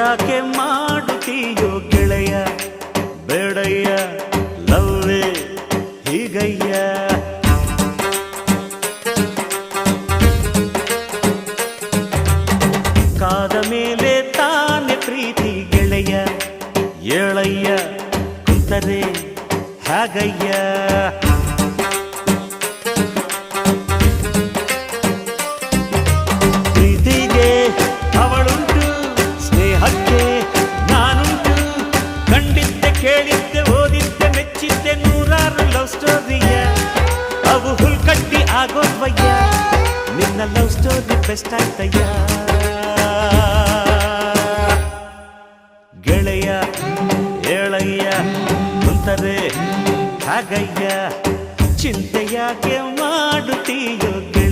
ಯಾಕೆ ಮಾಡುತ್ತೀಯೋ ಗೆಳೆಯ ಬೇಡಯ್ಯ ಲವ್ವೇ ಹೀಗಯ್ಯ ಕಾದ ಮೇಲೆ ತಾನೆ ಪ್ರೀತಿ ಗೆಳೆಯ ಏಳಯ್ಯ ಕುಂತರೆ ಹಾಗಯ್ಯ ಪ್ರೀತಿಗೆ ಅವಳುಂಟು ಸ್ನೇಹಕ್ಕೆ ನಾನುಂಟು ಕಂಡಿದ್ದೆ ಕೇಳಿದ್ದೆ ಓದಿದ್ದೆ ಮೆಚ್ಚಿದ್ದೆ ನೂರಾರು ಲವ್ ಸ್ಟೋರಿಯ ಅವು ಹುಲ್ಕಟ್ಟಿ ಆಗೋದ್ವಯ್ಯ ನಿನ್ನ ಲವ್ ಸ್ಟೋರಿ ಬೆಸ್ಟ್ ಆಯ್ತಯ್ಯ ಗೆಳೆಯ ಏಳಯ್ಯ ಕುಂತರೆ ಹಾಗಯ್ಯ ಚಿಂತೆ ಯಾಕೆ ಮಾಡುತ್ತೀಯೋ